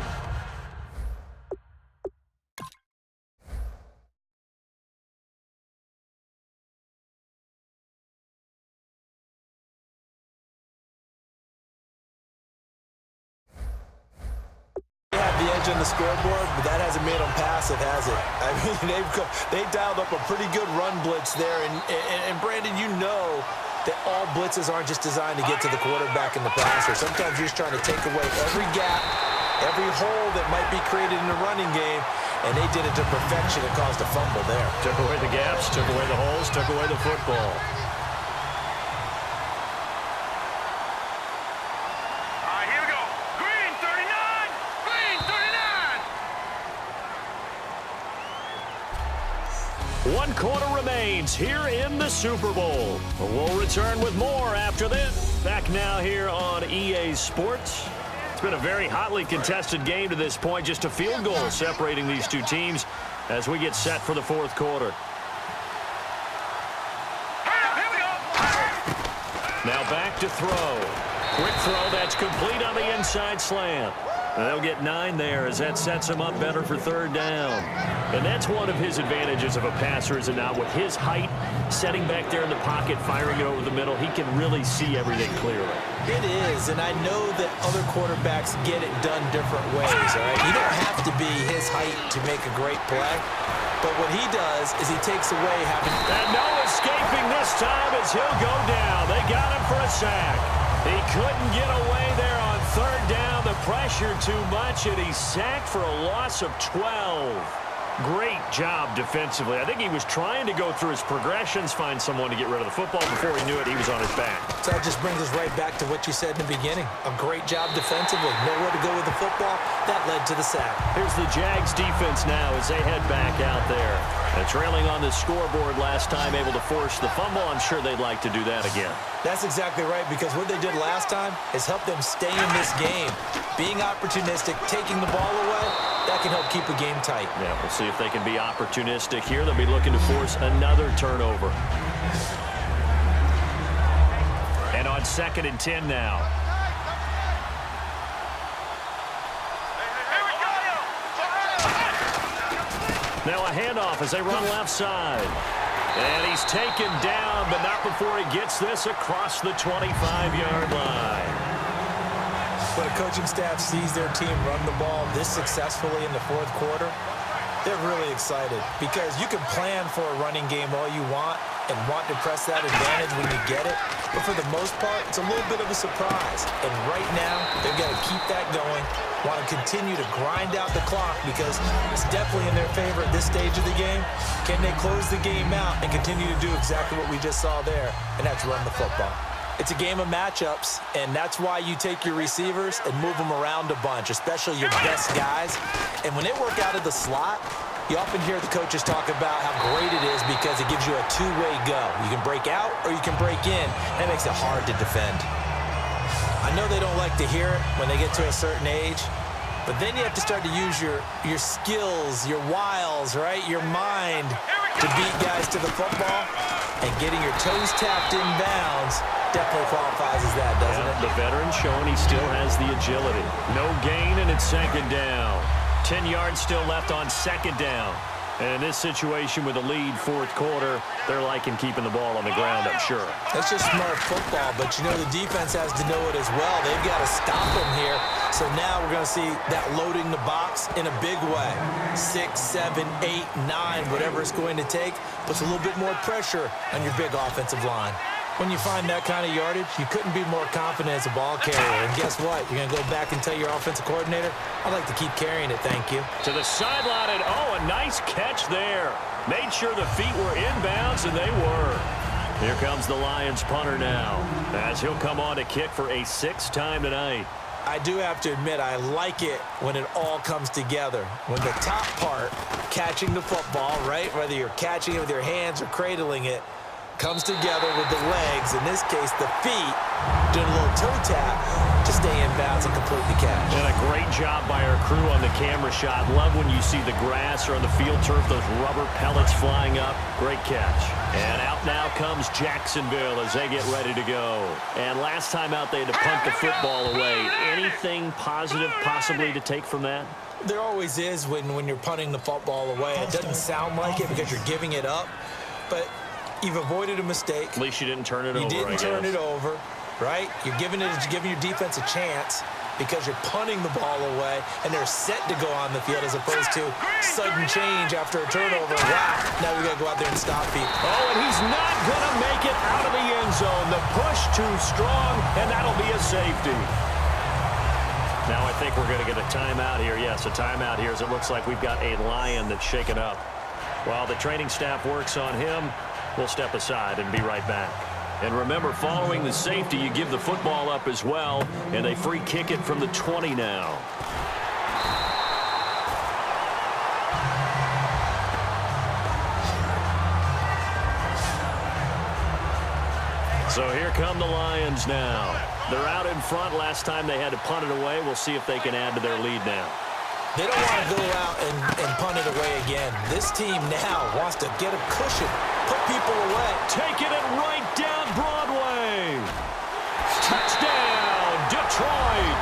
Have the advantage on the scoreboard, but that hasn't made them passive, has it? I mean, they dialed up a pretty good run blitz there. And Brandon, you know that all blitzes aren't just designed to get to the quarterback and the passer. Sometimes you're just trying to take away every gap, every hole that might be created in the running game, and they did it to perfection and caused a fumble there. Took away the gaps, took away the holes, took away the football. Here we go. Green 39. Green 39. 1 quarter remains here in the Super Bowl. We'll return with more after this. Back now here on EA Sports. It's been a very hotly contested game to this point. Just a field goal separating these two teams as we get set for the fourth quarter. Here we go. Now back to throw. Quick throw that's complete on the inside slant. And they'll get 9 there as that sets him up better for third down. And that's one of his advantages of a passer, is it not? With his height, setting back there in the pocket, firing it over the middle, he can really see everything clearly. It is, and I know that other quarterbacks get it done different ways, all right? You don't have to be his height to make a great play. But what he does is he takes away having... And no escaping this time as he'll go down. They got him for a sack. He couldn't get away there on third down. The pressure too much, and he's sacked for a loss of 12. Great job defensively. I think he was trying to go through his progressions, find someone to get rid of the football. Before he knew it, he was on his back. So that just brings us right back to what you said in the beginning. A great job defensively. Nowhere to go with the football. That led to the sack. Here's the Jags defense now as they head back out there. And trailing on the scoreboard last time, able to force the fumble. I'm sure they'd like to do that again. That's exactly right, because what they did last time is help them stay in this game. Being opportunistic, taking the ball away, that can help keep a game tight. Yeah, we'll see if they can be opportunistic here. They'll be looking to force another turnover. And on 2nd and 10 now. Now a handoff as they run left side. And he's taken down, but not before he gets this across the 25-yard line. When a coaching staff sees their team run the ball this successfully in the fourth quarter, they're really excited, because you can plan for a running game all you want and want to press that advantage when you get it. But for the most part, it's a little bit of a surprise. And right now, they've got to keep that going, want to continue to grind out the clock, because it's definitely in their favor at this stage of the game. Can they close the game out and continue to do exactly what we just saw there, and that's run the football? It's a game of matchups, and that's why you take your receivers and move them around a bunch, especially your best guys. And when they work out of the slot, you often hear the coaches talk about how great it is because it gives you a two-way go. You can break out or you can break in, and it makes it hard to defend. I know they don't like to hear it when they get to a certain age, but then you have to start to use your skills, your wiles, right, your mind to beat guys to the football. And getting your toes tapped in bounds definitely qualifies as that, doesn't it? The veteran showing he still has the agility. No gain, and it's 2nd down. 10 yards still left on 2nd down. And in this situation with a lead fourth quarter, they're liking keeping the ball on the ground, I'm sure. That's just smart football, but you know the defense has to know it as well. They've got to stop them here. So now we're going to see that loading the box in a big way. 6, 7, 8, 9, whatever it's going to take, puts a little bit more pressure on your big offensive line. When you find that kind of yardage, you couldn't be more confident as a ball carrier. And guess what? You're going to go back and tell your offensive coordinator, I'd like to keep carrying it, thank you. To the sideline, and a nice catch there. Made sure the feet were inbounds, and they were. Here comes the Lions punter now, as he'll come on to kick for a 6th time tonight. I do have to admit, I like it when it all comes together. When the top part, catching the football, right, whether you're catching it with your hands or cradling it, comes together with the legs, in this case the feet, doing a little toe tap to stay in bounds and complete the catch. And a great job by our crew on the camera shot. Love when you see the grass or on the field turf, those rubber pellets flying up. Great catch. And out now comes Jacksonville as they get ready to go. And last time out, they had to punt the football away. Anything positive possibly to take from that? There always is when you're punting the football away. It doesn't sound like it because you're giving it up, but you've avoided a mistake. At least you didn't turn it over, You didn't turn it over. right? You're giving your defense a chance because you're punting the ball away, and they're set to go on the field as opposed to sudden change after a turnover. Wow, now we got to go out there and stop people. Oh, and he's not going to make it out of the end zone. The push too strong, and that'll be a safety. Now I think we're going to get a timeout here. Yes, a timeout here as it looks like we've got a Lion that's shaken up. While the training staff works on him, we'll step aside and be right back. And remember, following the safety, you give the football up as well, and they free kick it from the 20 now. So here come the Lions now. They're out in front. Last time they had to punt it away. We'll see if they can add to their lead now. They don't want to go out and punt it away again. This team now wants to get a cushion, put people away. Taking it right down Broadway. Touchdown, Detroit.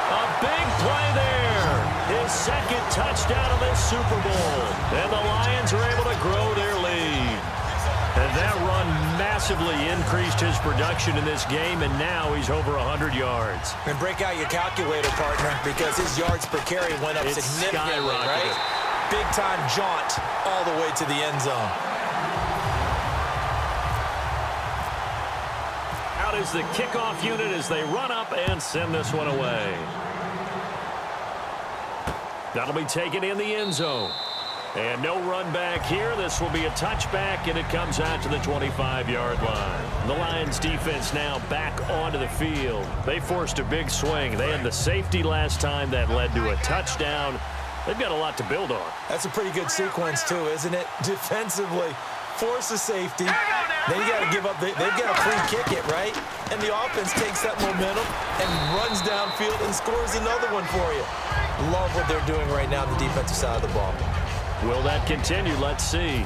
A big play there. His second touchdown of this Super Bowl. And the Lions are able to grow their lead. And that run massively increased his production in this game, and now he's over 100 yards. And break out your calculator, partner, because his yards per carry went up significantly, right? Big-time jaunt all the way to the end zone. Out is the kickoff unit as they run up and send this one away. That'll be taken in the end zone. And no run back here. This will be a touchback, and it comes out to the 25-yard line. The Lions defense now back onto the field. They forced a big swing. They had the safety last time that led to a touchdown. They've got a lot to build on. That's a pretty good sequence, too, isn't it? Defensively, force a safety. Then you got to give up. They've got to free kick it, right? And the offense takes that momentum and runs downfield and scores another one for you. Love what they're doing right now on the defensive side of the ball. Will that continue? Let's see.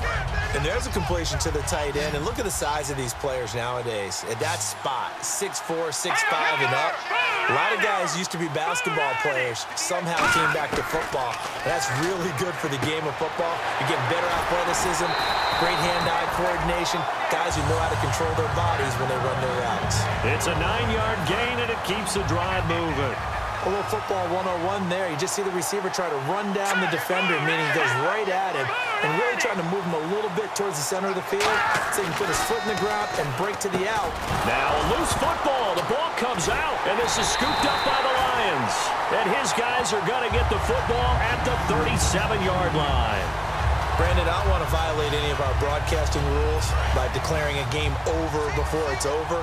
And there's a completion to the tight end. And look at the size of these players nowadays. At that spot, 6'4", 6'5", and up. A lot of guys used to be basketball players, somehow came back to football. And that's really good for the game of football. You're getting better athleticism, great hand-eye coordination, guys who know how to control their bodies when they run their routes. It's a 9-yard gain, and it keeps the drive moving. A little football 101 there. You just see the receiver try to run down the defender, meaning he goes right at him and really trying to move him a little bit towards the center of the field so he can put his foot in the ground and break to the out. Now a loose football. The ball comes out, and this is scooped up by the Lions. And his guys are going to get the football at the 37-yard line. Brandon, I don't want to violate any of our broadcasting rules by declaring a game over before it's over,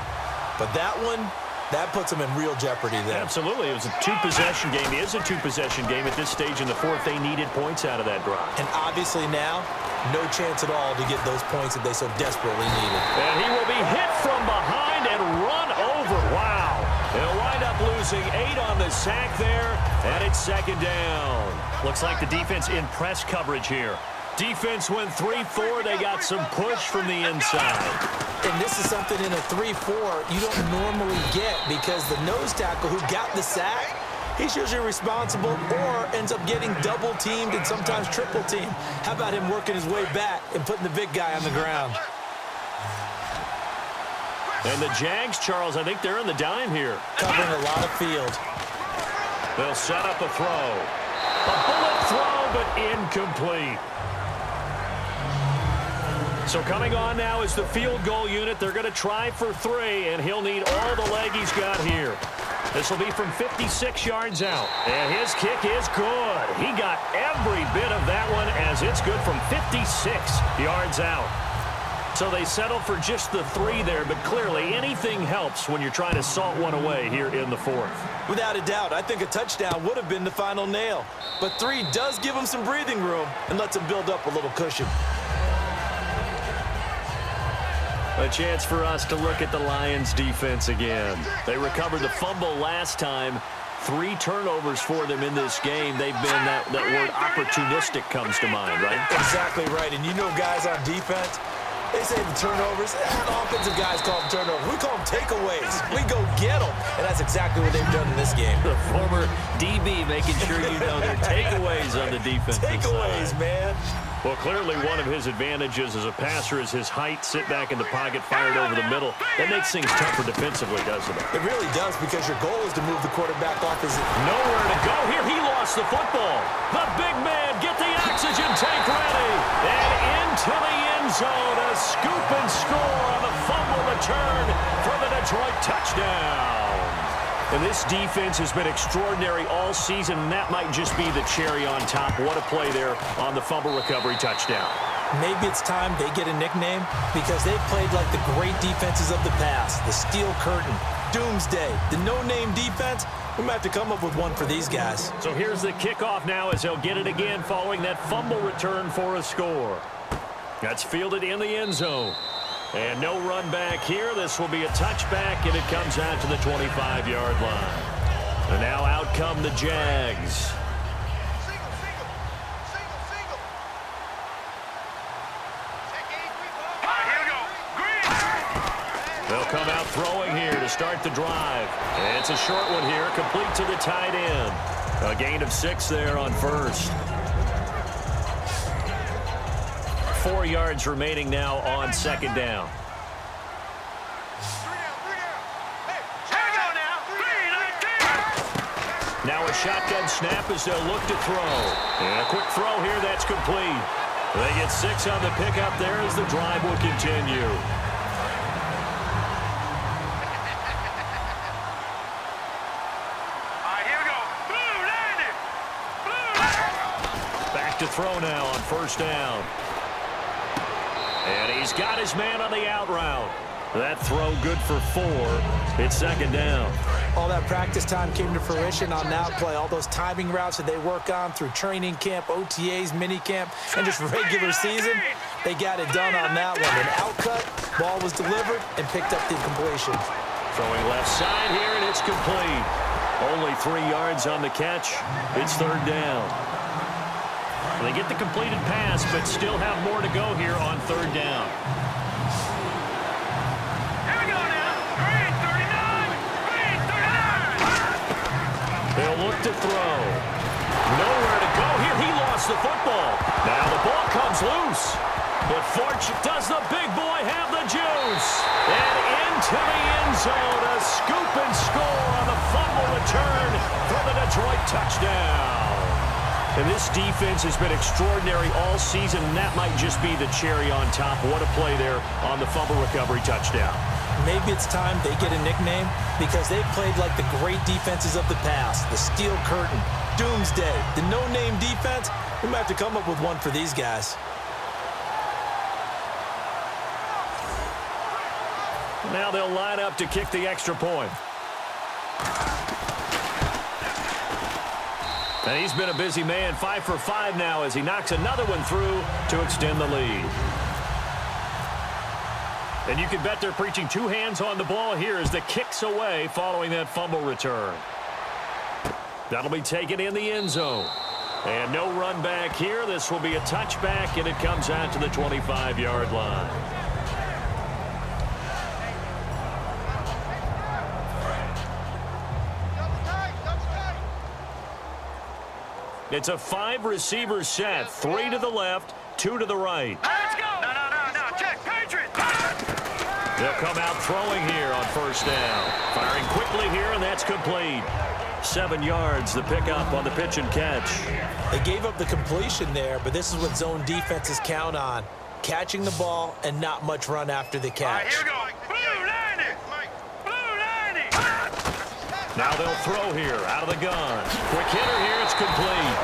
but that one, that puts them in real jeopardy there. Absolutely. It was a two-possession game. It is a two-possession game at this stage in the fourth. They needed points out of that drive. And obviously now, no chance at all to get those points that they so desperately needed. And he will be hit from behind and run over. Wow. They'll wind up losing 8 on the sack there, and it's second down. Looks like the defense in press coverage here. Defense went 3-4. They got some push from the inside. And this is something in a 3-4 you don't normally get because the nose tackle who got the sack, he's usually responsible or ends up getting double-teamed and sometimes triple-teamed. How about him working his way back and putting the big guy on the ground? And the Jags, Charles, I think they're in the dime here. Covering a lot of field. They'll set up a throw. A bullet throw, but incomplete. So coming on now is the field goal unit. They're going to try for 3, and he'll need all the leg he's got here. This will be from 56 yards out. And his kick is good. He got every bit of that one as it's good from 56 yards out. So they settle for just the 3 there, but clearly anything helps when you're trying to salt one away here in the fourth. Without a doubt, I think a touchdown would have been the final nail. But 3 does give him some breathing room and lets him build up a little cushion. A chance for us to look at the Lions defense again. They recovered the fumble last time. 3 turnovers for them in this game. They've been, that word opportunistic comes to mind, right? Exactly right. And you know guys on defense, They say the turnovers, the offensive guys call them turnovers. We call them takeaways. We go get them. And that's exactly what they've done in this game. The former DB making sure you know their takeaways on the defensive Takeaways, side. man. Well, clearly one of his advantages as a passer is his height, sit back in the pocket, fired over the middle. That makes things tougher defensively, doesn't it? It really does, because your goal is to move the quarterback off his... Nowhere to go here. He lost the football. The big man, get the oxygen tank ready. And into the end zone, a scoop and score on the fumble return for the Detroit touchdown. And this defense has been extraordinary all season, and that might just be the cherry on top. What a play there on the fumble recovery touchdown. Maybe it's time they get a nickname, because they've played like the great defenses of the past. The Steel Curtain, Doomsday, the no-name defense. We might have to come up with one for these guys. So here's the kickoff now as they'll get it again following that fumble return for a score. That's fielded in the end zone. And no run back here. This will be a touchback, and it comes out to the 25-yard line. And now out come the Jags. They'll come out throwing here to start the drive. And it's a short one here, complete to the tight end. A gain of 6 there on first. 4 yards remaining now on second down. Now a shotgun snap as they'll look to throw. And a quick throw here, that's complete. They get 6 on the pickup there as the drive will continue. To throw now on first down. And he's got his man on the out route. That throw good for 4. It's second down. All that practice time came to fruition on that play. All those timing routes that they work on through training camp, OTAs, minicamp, and just regular season, they got it done on that one. An outcut, ball was delivered, and picked up the completion. Throwing left side here, and it's complete. Only 3 yards on the catch. It's third down. They get the completed pass, but still have more to go here on third down. Here we go now. Green 39. Green 39. They'll look to throw. Nowhere to go here. He lost the football. Now the ball comes loose. But does the big boy have the juice? And into the end zone, a scoop and score on the fumble return for the Detroit touchdown. And this defense has been extraordinary all season, and that might just be the cherry on top. What a play there on the fumble recovery touchdown. Maybe it's time they get a nickname, because they've played like the great defenses of the past. The Steel Curtain, Doomsday, the no-name defense. We might have to come up with one for these guys. Now they'll line up to kick the extra point. And he's been a busy man, 5 for 5 now as he knocks another one through to extend the lead. And you can bet they're preaching 2 hands on the ball here as the kick's away following that fumble return. That'll be taken in the end zone. And no run back here. This will be a touchback, and it comes out to the 25-yard line. It's a 5-receiver set, 3 to the left, 2 to the right. Let's go. No. Check. Patriots. They'll come out throwing here on first down. Firing quickly here, and that's complete. 7 yards, the pickup on the pitch and catch. They gave up the completion there, but this is what zone defenses count on. Catching the ball and not much run after the catch. Here we go. Blue 90. Blue 90. Now they'll throw here out of the gun. Quick hitter here, it's complete.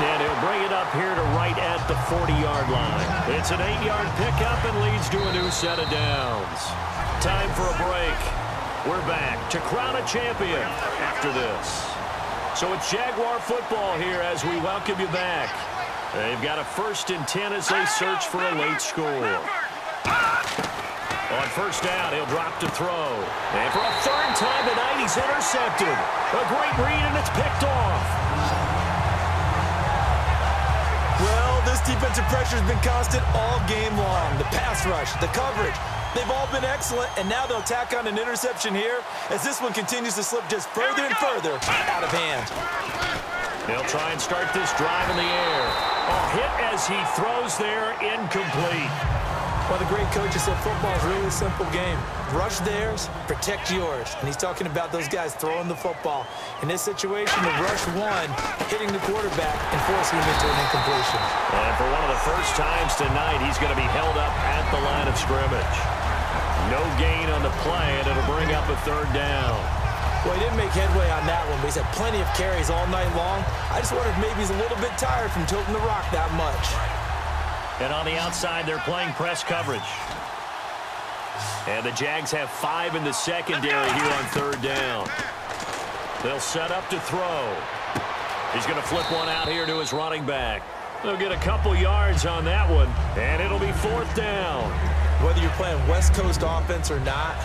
And he'll bring it up here to right at the 40-yard line. It's an 8-yard pickup and leads to a new set of downs. Time for a break. We're back to crown a champion after this. So it's Jaguar football here as we welcome you back. They've got a 1st and 10 as they search for a late score. On first down, he'll drop to throw. And for a 3rd time tonight, he's intercepted. A great read, and it's picked off. Well, this defensive pressure has been constant all game long. The pass rush, the coverage, they've all been excellent, and now they'll tack on an interception here as this one continues to slip just further and further out of hand. They'll try and start this drive in the air. Hit as he throws there, incomplete. One of the great coaches said football is really a simple game. Rush theirs, protect yours. And he's talking about those guys throwing the football. In this situation, the rush one, hitting the quarterback and forcing him into an incompletion. And for one of the first times tonight, he's going to be held up at the line of scrimmage. No gain on the play, and it'll bring up a third down. Well, he didn't make headway on that one, but he's had plenty of carries all night long. I just wonder if maybe he's a little bit tired from tilting the rock that much. And on the outside, they're playing press coverage. And the Jags have 5 in the secondary here on third down. They'll set up to throw. He's going to flip one out here to his running back. They'll get a couple yards on that one, and it'll be fourth down. Whether you're playing West Coast offense or not,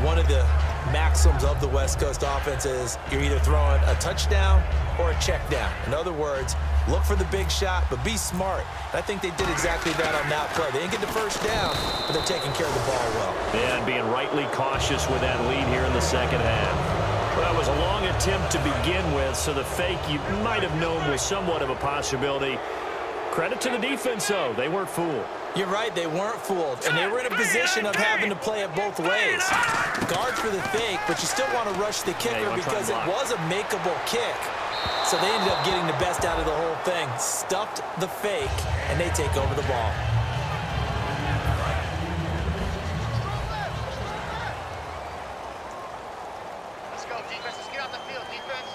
one of the maxims of the West Coast offense is you're either throwing a touchdown or a check down. In other words, look for the big shot, but be smart. And I think they did exactly that on that play. They didn't get the first down, but they're taking care of the ball well. And being rightly cautious with that lead here in the second half. Well, that was a long attempt to begin with, so the fake you might have known was somewhat of a possibility. Credit to the defense, though. They weren't fooled. You're right, they weren't fooled, and they were in a position of having to play it both ways. Guard for the fake, but you still want to rush the kicker because it was a makeable kick. So they ended up getting the best out of the whole thing, stuffed the fake, and they take over the ball. Let's go, defense. Let's get off the field, defense.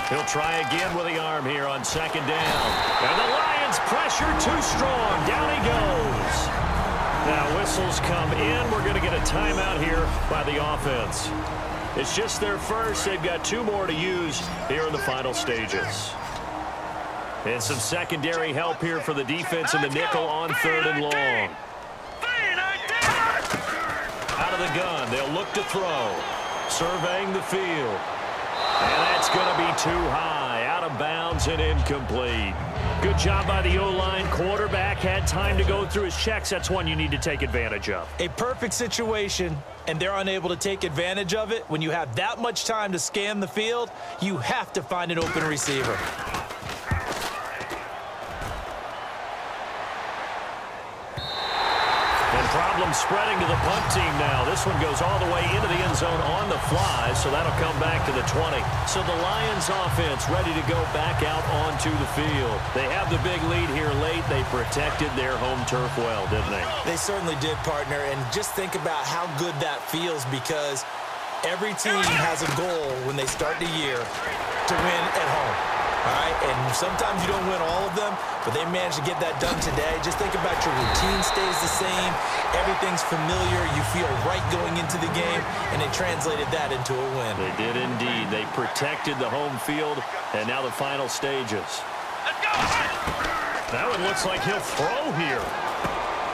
He'll try again with the arm here on second down. And the Lions pressure too strong. Down he goes. Now whistles come in. We're going to get a timeout here by the offense. It's just their first. They've got 2 more to use here in the final stages. And some secondary help here for the defense in the nickel on third and long. Out of the gun. They'll look to throw. Surveying the field. And that's going to be too high. Out of bounds and incomplete. Good job by the O-line. Quarterback had time to go through his checks. That's one you need to take advantage of. A perfect situation, and they're unable to take advantage of it. When you have that much time to scan the field, you have to find an open receiver. Problem spreading to the punt team now. This one goes all the way into the end zone on the fly, so that'll come back to the 20. So the Lions offense ready to go back out onto the field. They have the big lead here late. They protected their home turf well, didn't they? They certainly did, partner, and just think about how good that feels because every team has a goal when they start the year to win at home. All right, and sometimes you don't win all of them, but they managed to get that done today. Just think about your routine stays the same. Everything's familiar. You feel right going into the game, and they translated that into a win. They did indeed. They protected the home field, and now the final stages. That one looks like he'll throw here.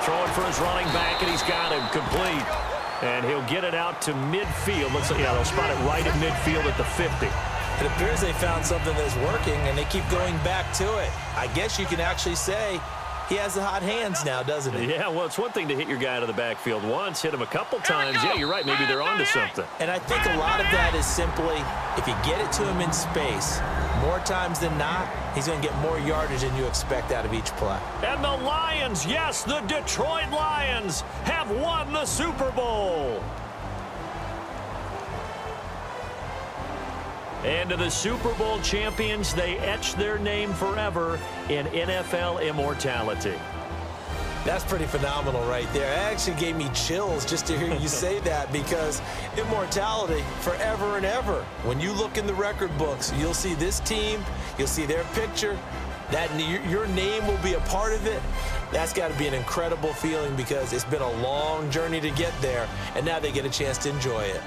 Throwing for his running back, and he's got him complete. And he'll get it out to midfield. Looks like, yeah, they'll spot it right at midfield at the 50. It appears they found something that's working, and they keep going back to it. I guess you can actually say he has the hot hands now, doesn't he? Yeah, well, it's one thing to hit your guy out of the backfield once, hit him a couple times. Yeah, you're right. Maybe they're onto something. And I think a lot of that is simply if you get it to him in space, more times than not, he's going to get more yardage than you expect out of each play. And the Lions, yes, the Detroit Lions have won the Super Bowl. And to the Super Bowl champions, they etch their name forever in NFL immortality. That's pretty phenomenal right there. It actually gave me chills just to hear you say that because immortality forever and ever. When you look in the record books, you'll see this team, you'll see their picture, that your name will be a part of it. That's got to be an incredible feeling because it's been a long journey to get there, and now they get a chance to enjoy it.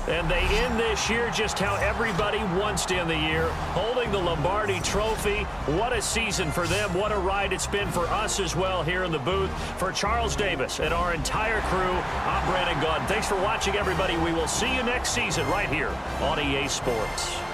And they end this year just how everybody wants to end the year, holding the Lombardi Trophy. What a season for them. What a ride it's been for us as well here in the booth. For Charles Davis and our entire crew, I'm Brandon Gaudin. Thanks for watching, everybody. We will see you next season right here on EA Sports.